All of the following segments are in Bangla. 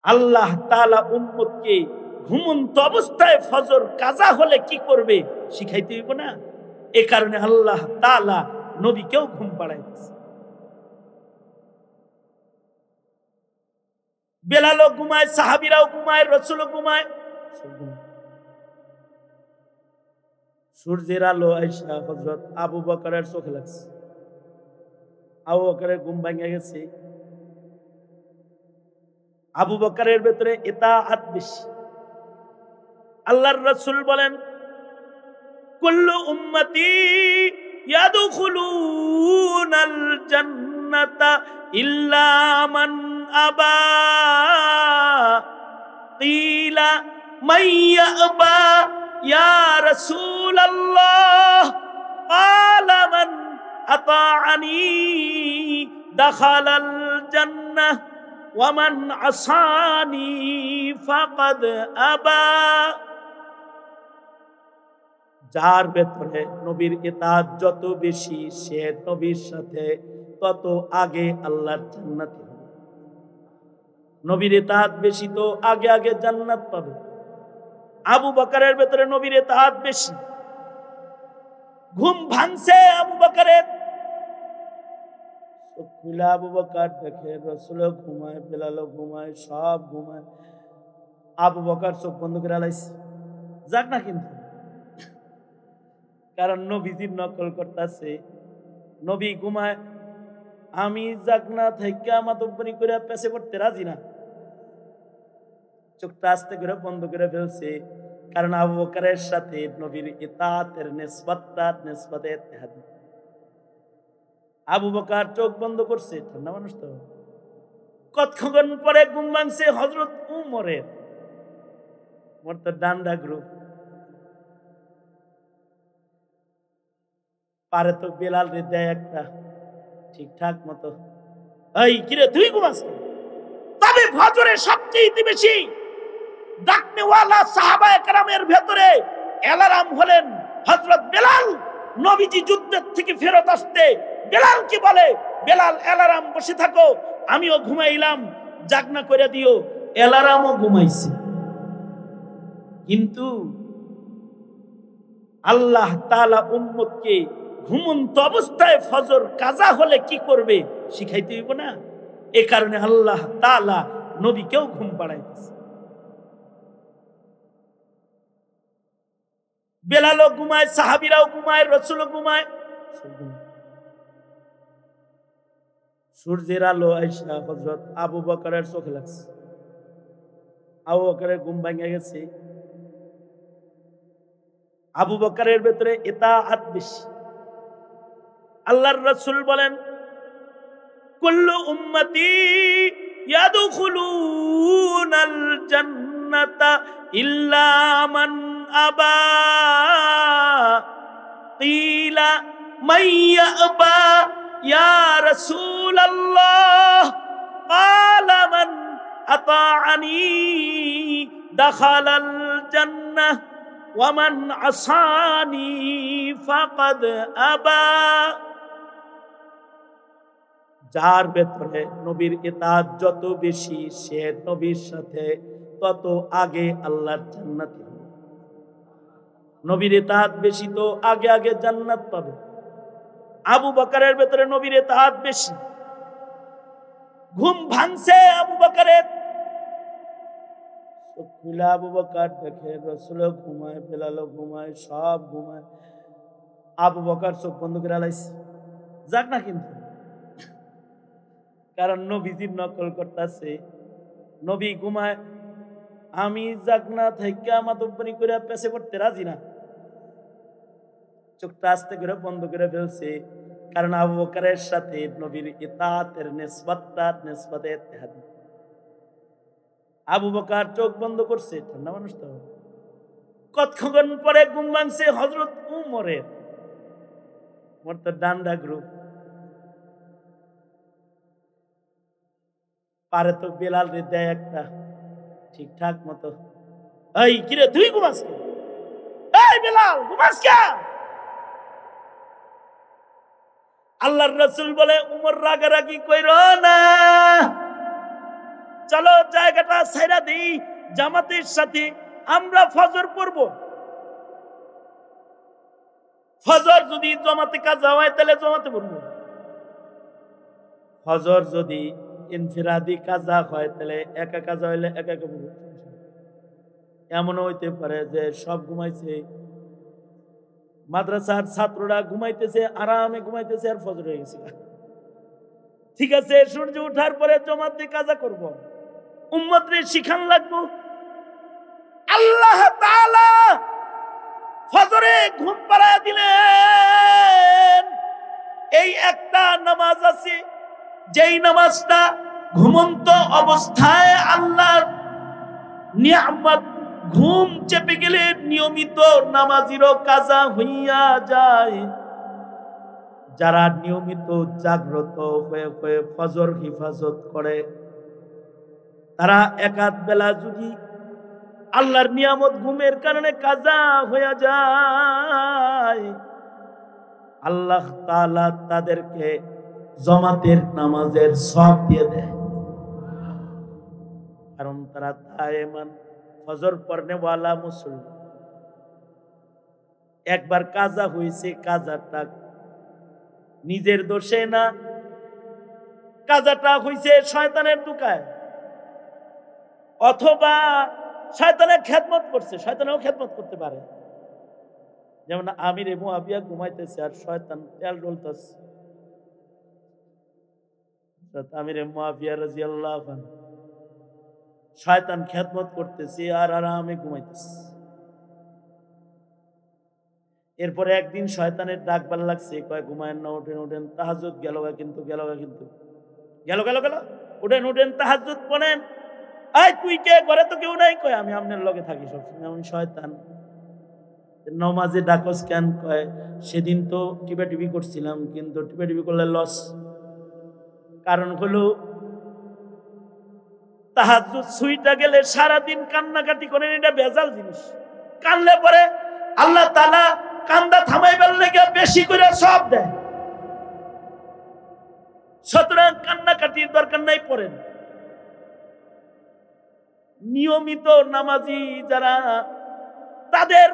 আল্লাহ তাআলা উম্মতকে ঘুমন্ত অবস্থায় ফজর কাজা হলে কি করবে শিখাইতে হইব না? এ কারণে আল্লাহ তাআলা নবীকেও ঘুম পাড়াইতেছে। বেলালও ঘুমায়, সাহাবীরাও ঘুমায়, রাসূলও ঘুমায়। সূর্যের আলো আইসা হযরত আবু বকরের চোখে লাগছে। আবু বকরের ঘুম ভেঙে গেছে। আবু বকরের ভেতরে ইতাআত বেশি। আল্লাহর রাসূল বলেন, কুল্লু উম্মতি ইয়াদখুলুনাল জান্নাতা ইল্লা মান আবা। কিলা মান ইয়াবা ইয়া রাসূলাল্লাহ? ক্বালা মান আতাআনি দাখালাল জান্নাহ ওয়া মান আসানি ফাকাদ আবা। যার ভেতরে নবীর ইতাআত যত বেশি সে নবীর সাথে তত আগে আল্লাহর জান্নাতে হবে। নবীর ইতাআত বেশি তো আগে আগে জান্নাত পাবে। আবু বকরের ভেতরে নবীর ইতাআত বেশি। ঘুম ভাঙছে আবু বকরের। চোখ খুলে আবু বকর দেখে রাসূলও ঘুমায়, বেলালও ঘুমায়, সব ঘুমায়। আবু বকর চোখ বন্ধ করে আলাইছে, যাক না কিন্তু, কারণ নবীজির নকল করতেছে। নবী ঘুমায়, আমি জাগনা থেকে মাতব্বরি করে পেছে পড়তে রাজি না। চোখটা আস্তে করে বন্ধ করে ফেলছে, কারণ আবু বকরের সাথে নবীর ইতাআতের নিসবতটা নিসবতে ইত্তেহাদি। আবু বকর চোখ বন্ধ করছে, ঠান্ডা মানুষ তো। কতক্ষণ পরে ঘুম ভাঙছে হযরত উমরের। ওর তো ডান্ডা গ্রুপ। পারে তো বেলাল রে দেয় একটা ঠিকঠাক মতো, এই কিরে তুই ঘুমাস? তবে ফজরের সবচেয়ে বেশি ডাকনেওয়ালা সাহাবায়ে কেরামের ভেতরে অ্যালার্ম হলেন হযরত বেলাল। নবীজি যুদ্ধের থেকে ফেরত আসতে বেলাল কি বলে, বেলাল অ্যালার্ম বসে থাকো, আমিও ঘুমাইলাম, জাগনা করে দিও। অ্যালার্মও ঘুমাইছে, কিন্তু আল্লাহ তাআলা উম্মতকে ঘুমন্ত অবস্থায় ফজর কাজা হলে কি করবে শিখাইতে হইব না? এ কারণে আল্লাহ তাআলা নবীকেও ঘুম পাড়াইতেছে। বেলালও ঘুমায়, সাহাবীরাও ঘুমায়, রাসূলও ঘুমায়। সূর্যের আলো আইসা হযরত আবু বকরের চোখে লাগছে। আবু বকরের ঘুম ভেঙে গেছে। আবু বকরের ভেতরে ইতাআত বেশি। আল্লাহর রাসূল বলেন, কুল্লু উম্মতি ইয়াদখুলুনাল জান্নাতা ইল্লা মান আবা। কিলা মান ইয়াবা ইয়া রাসূলাল্লাহ? ক্বালা মান আতাআনি দাখালাল জান্নাহ ওয়া মান আসানি ফাকাদ আবা। যার ভেতরে নবীর ইতাআত যত বেশি সে নবীর সাথে তত আগে আল্লাহর জান্নাতে হবে। নবীর ইতাআত বেশি তো আগে আগে জান্নাত পাবে। আবু বকরের ভেতরে নবীর ইতাআত বেশি। ঘুম ভাঙছে আবু বকরের। চোখ খুলে আবু বকর দেখে রাসূলও ঘুমায়, বেলালও ঘুমায়, সব ঘুমায়। আবু বকর চোখ বন্ধ করে আলাইছে, যাক না কিন্তু, কারণ নবীজির নকল করতেছে। নবী ঘুমায়, আমি জাগনা থেকে মাতব্বরি করে পেছে পড়তে রাজি না। চোখটা আস্তে করে বন্ধ করে ফেলছে, কারণ আবু বকরের সাথে নবীর ইতাআতের নিসবতটা নিসবতে ইত্তেহাদি। আবু বকর চোখ বন্ধ করছে, ঠান্ডা মানুষ তো। কতক্ষণ পরে ঘুম ভাঙছে হযরত উমরের। ওর তো ডান্ডা গ্রুপ। পারে তো বেলাল রে দেয় একটা ঠিকঠাক মতো, এই কিরে তুই ঘুমাস? এই বেলাল ঘুমাস কে? আল্লাহর রাসূল বলে, উমর রাগারাগি কইরো না, চলো জায়গাটা ছাইরা দেই, জামাতের সাথে আমরা ফজর পড়ব। ফজর যদি জমাতে কাজা হয় তাহলে জমাতে পড়ব, ফজর যদি ইনফিরাদি কাজা হয় তাহলে একা কাজা হইলে একা একা পড়ব। এমনও হইতে পারে যে সব ঘুমাইছে, মাদ্রাসার ছাত্ররা ঘুমাইতেছে, আরামে ঘুমাইতেছে, আর ফজর হয়ে গেছে। ঠিক আছে, সূর্য ওঠার পরে জমাত দিয়ে কাজা করব, উম্মতরে শিখান লাগবো। আল্লাহ তাআলা ফজরে ঘুম পাড়ায় দিলেন। এই একটা নামাজ আছে, যেই নামাজটা ঘুমন্ত অবস্থায় আল্লাহর নিয়ামত, ঘুম চেপে গেলে নিয়মিত নামাজিরও কাজা হইয়া যায়। যারা নিয়মিত জাগ্রত হয়ে হয়ে ফজর হিফাজত করে, তারা একাত বেলা যদি আল্লাহর নিয়ামত ঘুমের কারণে কাজা হয়ে যায়, আল্লাহ তাআলা তাদেরকে জমাতের নামাজের সওয়াব দিয়ে দেয়। কারণ তারা দায়েমান ফজর পড়নে ওয়ালা মুসল্লি। একবার কাজা হয়েছে, কাজাটা নিজের দোষে না, কাজাটা হয়েছে শয়তানের দুকায়, অথবা শয়তানের খেদমত করছে। শয়তানও খেদমত করতে পারে, যেমন আমির মুআবিয়া ঘুমাইতেছে আর শয়তান তেল ডলতেছে। আমির মুআবিয়া রাদিয়াল্লাহু আনহু শয়তান খেদমত করতেছে আর আরামে ঘুমাইতেছে। এরপরে একদিন শয়তানের ডাকবার লাগছে, কয় ঘুমায়েন না, ওঠেন ওঠেন, তাহাজ্জুদ গেল কিন্তু গেল কিন্তু গেল গেল গেল, ওঠেন ওঠেন, তাহাজ্জুদ পড়েন। আয় তুই কে, ঘরে তো কেউ নাই। কয় আমি আপনার লগে থাকি সবসময়, আমি শয়তান। নমাজে ডাকস কেন? কয় সেদিন তো টিপি করছিলাম, কিন্তু টিপি করলে লস। কারণ হলো তাহাজ্জুদ সুইটা গেলে সারাদিন কান্নাকাটি করেন, এটা ভেজাল জিনিস। কানলে পরে আল্লাহ তাআলা কান্দা থামাইবার লেগে বেশি করে সওয়াব দেয়। সুতরাং কান্নাকাটির দরকার নাই, পড়েন। নিয়মিত নামাজি যারা, তাদের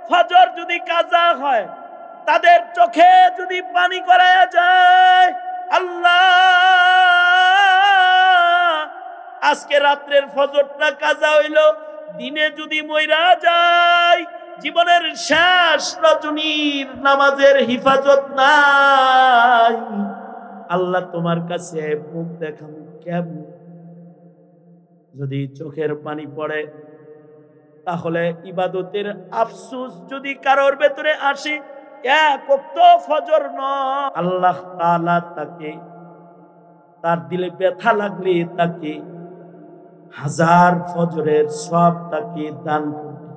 ফজর যদি কাজা হয়, তাদের চোখে যদি পানি করায়া যায়, আল্লাহ আজকে রাত্রের ফজরটা কাজা হইল, দিনে যদি মইরা যায়, জীবনের শেষ রজনীর নামাজের হিফাজত নাই, আল্লাহ তোমার কাছে মুখ দেখান কেমন? যদি চোখের পানি পড়ে, তাহলে ইবাদতের আফসোস যদি কারোর ভেতরে আসে, এক ওয়াক্ত ফজর নয়, আল্লাহ তাআলা তাকে, তার দিলে ব্যথা লাগলে তাকে হাজার ফজরের সওয়াব তাকে দান করবে।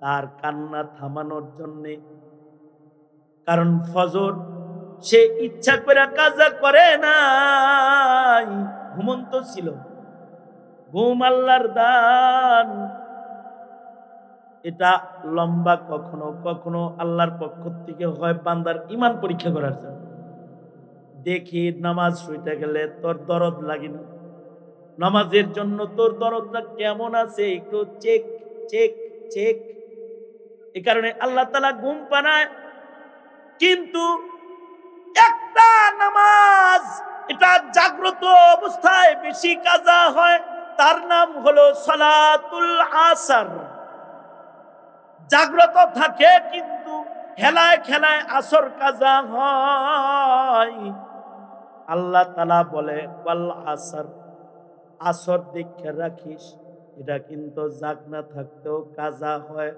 তার কান্না থামানোর জন্য, কারণ ফজর সে ইচ্ছা করে কাজা করে নাই, ঘুমন্ত ছিল। ঘুম আল্লাহর দান, এটা লম্বা কখনো কখনো আল্লাহর পক্ষ থেকে হয় বান্দার ঈমান পরীক্ষা করার জন্য। দেখি নামাজ ছুটে গেলে তোর দরদ লাগে না, নামাজের জন্য তোর দরদটা কেমন আছে একটু চেক চেক চেক। এই কারণে আল্লাহ তাআলা ঘুম পানায়। কিন্তু একটা নামাজ, এটা জাগ্রত অবস্থায় বেশি কাজা হয়, তার নাম হলো সালাতুল আসর। জাগ্রত থাকে কিন্তু হেলায় খেলায় আসর কাজা হয়। আল্লাহ তাআলা বলে ওয়াল আসর, আসর দেখে রাখিস, এটা কিন্তু জাগনা থাকতেও কাজা হয়,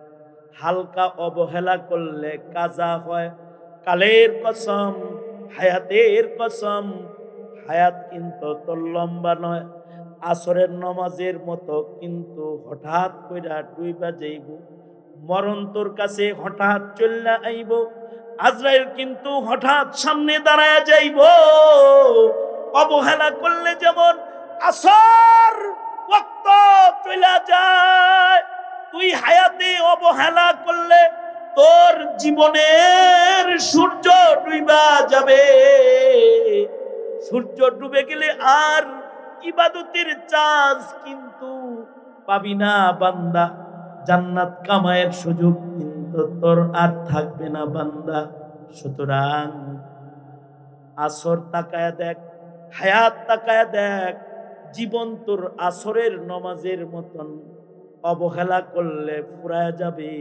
হালকা অবহেলা করলে কাজা হয়। কালের কসম, হায়াতের কসম, হায়াত কিন্তু তোর লম্বা নয়, আসরের নামাজের মতো কিন্তু হঠাৎ কইরা ডুইবা যাইব। মরণ তোর কাছে হঠাৎ চল্লা আইব, আজরাইল কিন্তু হঠাৎ সামনে দাঁড়ায় যাইব। অবহেলা করলে যেমন আসর ওয়াক্ত চলে যায়, তুই হায়াতে অবহেলা করলে তোর জীবনের সূর্য ডুইবা যাবে। সূর্য ডুবে গেলে আর ইবাদতের চান্স কিন্তু পাবি না বান্দা। জান্নাত কামায়ের সুযোগ কিন্তু তোর আর থাকবে না বান্দা। সুতরাং আসর তাকায়া দেখ, হায়াত তাকায়া দেখ। জীবন তোর আসরের নমাজের মতন অবহেলা করলে ফুরায় যাবে।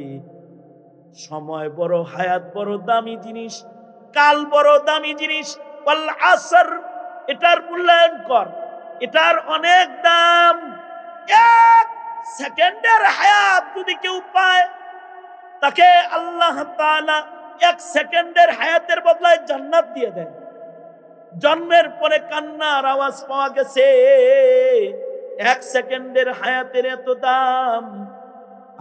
সময় বড়, হায়াত বড় দামি জিনিস, কাল বড় দামি জিনিস। ওয়াল আসর, এটার মূল্যায়ন কর, এটার অনেক দাম। এক সেকেন্ডের হায়াত যদি কেউ পায়, তাকে আল্লাহ তাআলা এক সেকেন্ডের হায়াতের বদলায় জান্নাত দিয়ে দেন। জন্মের পরে কান্নার আওয়াজ পাওয়া গেছে, এক সেকেন্ডের হায়াতের এত দাম,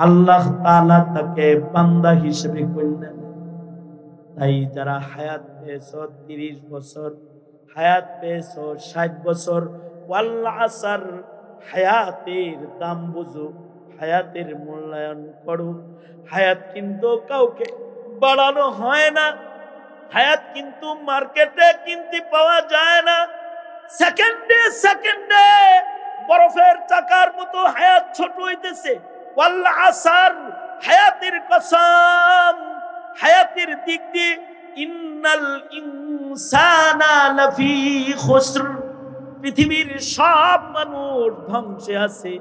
আল্লাহ তাআলা তাকে বান্দা হিসেবে গণ্য। তাই যারা হায়াত পেয়েছ 30 বছর, হায়াত পেয়েছ 60 বছর, ওয়াল আসর, হায়াতের দাম বুঝো, হায়াতের মূল্যায়ন করো। হায়াত কিন্তু কাউকে বাড়ানো হয় না, হায়াত কিন্তু মার্কেটে কিনতে পাওয়া যায় না। সেকেন্ডে সেকেন্ডে বরফের চাকার মতো হায়াত ছোট হইতেছে। ওয়াল আসর, হায়াতের কসম, হায়াতের দিক দিয়ে ইন্নাল ইনসানা লাফি খুসর, পৃথিবীর সব মানুষ ধ্বংসে আছে।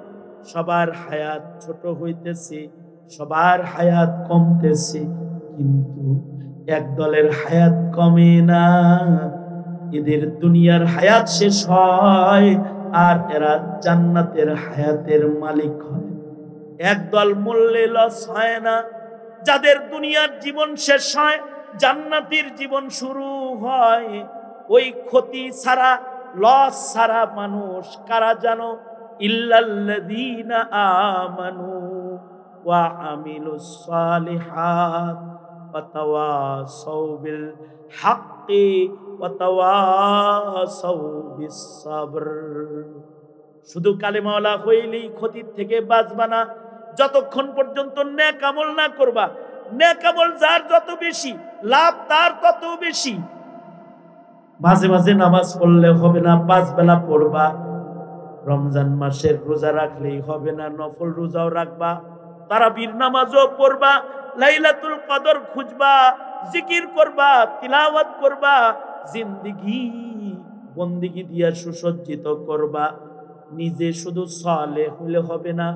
সবার হায়াত ছোট হইতেছে, সবার হায়াত কমতেছে, কিন্তু এক দলের হায়াত কমে না। এদের দুনিয়ার হায়াত শেষ হয় আর এরা জান্নাতের হায়াতের মালিক হয়। একদল মূল্যে লস হয় না। যাদের দুনিয়ার জীবন শেষ হয়, জান্নাতের জীবন শুরু হয়। ওই ক্ষতি ছাড়া, লস ছাড়া মানুষ কারা জানো? ইল্লাল্লাযীনা আমানু ওয়া আমিলুস সালিহাত ওয়া তাওয়াসাউ বিল হাক্কি ওয়া তাওয়াসাউ বিস সাবর। শুধু কালেমাওয়ালা হইলেই ক্ষতির থেকে বাঁচবা না। যতক্ষণ পর্যন্ত নেক আমল না করবা, নেক আমল যার যত বেশি লাভ তার তত বেশি। মাঝে মাঝে নামাজ পড়লে হবে না, 5 বেলা পড়বা। রমজান মাসের রোজা রাখলেই হবে না, নফল রোজাও রাখবা, তারাবির নামাজও পড়বা, লাইলাতুল কদর খুঁজবা, জিকির করবা, তিলাওয়াত করবা, জিন্দেগি বন্দেগি দিয়া সুসজ্জিত করবা। নিজে শুধু সালেহ হলে হবে না,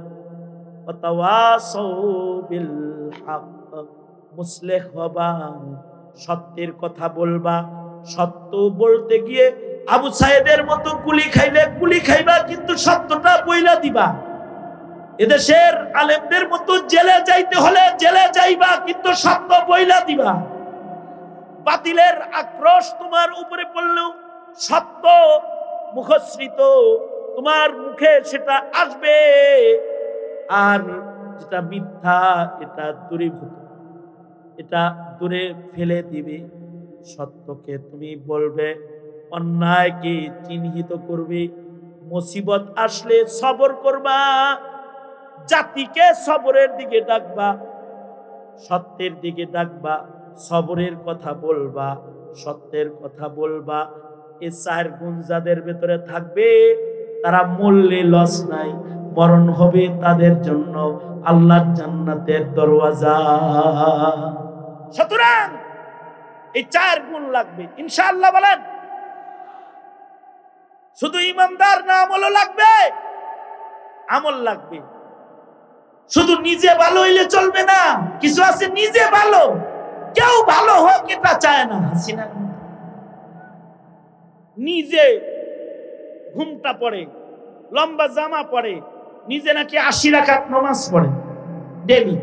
ওয়াতাওয়াসাউ বিল হক, মুসলিহ হবা, সত্যের কথা বলবা। সত্য বলতে গিয়ে আবু সাইদের মতো কুলি খাইলে কুলি খাইবা, কিন্তু সত্যটা বইলা দিবা। এদেশের আলেমদের মতো জেলে যাইতে হলে জেলে যাইবা, কিন্তু সত্য বইলা দিবা। বাতিলের আক্রোশ তোমার উপরে পড়লেও সত্য মুখশ্রিত তোমার মুখে সেটা আসবে, আর যেটা মিথ্যা এটা দূরীভূত, এটা দূরে ফেলে দিবে। সত্যকে তুমি বলবে, অন্যায়কে চিহ্নিত করবে। মুসিবত আসলে সবর করবা, জাতিকে সবরের দিকে ডাকবা, সত্যের দিকে ডাকবা, সবরের কথা বলবা, সত্যের কথা বলবা। এই 4 গুণ যাদের ভেতরে থাকবে, তারা মরলে লস নাই, মরণ হবে তাদের জন্য আল্লাহর জান্নাতের দরওয়াজা। সুতরাং এই 4 গুণ লাগবে ইনশাআল্লাহ। বলেন, শুধু ইমানদার না, আমলও লাগবে, আমল লাগবে। শুধু নিজে ভালো হইলে চলবে না, কিছু আছে নিজে ভালো, কেউ ভালো হোক এটা চায় না। হাসিনা নিজে ঘুমটা পড়ে, লম্বা জামা পড়ে, নিজে নাকি 80 রাকাত নামাজ পড়ে, ডেলি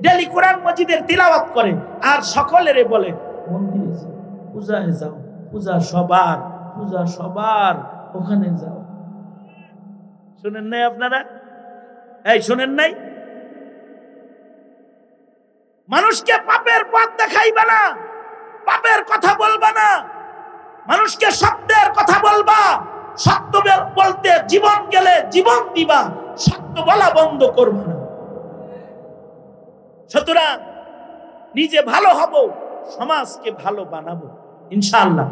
ডেলি কোরআন মজিদের তিলাওয়াত করে, আর সকলেরে বলে মন্দিরে যাও, পূজায় যাও, পূজা সবার, পূজা সবার, ওখানে যাও। শুনেন নাই আপনারা? এই শুনেন নাই? মানুষকে পাপের পথ দেখাইবা না, পাপের কথা বলবা না, মানুষকে সত্যের কথা বলবা। সত্য বলতে জীবন গেলে জীবন দিবা, সত্য বলা বন্ধ করবা না। সুতরাং নিজে ভালো হব, সমাজকে ভালো বানাবো ইনশাআল্লাহ।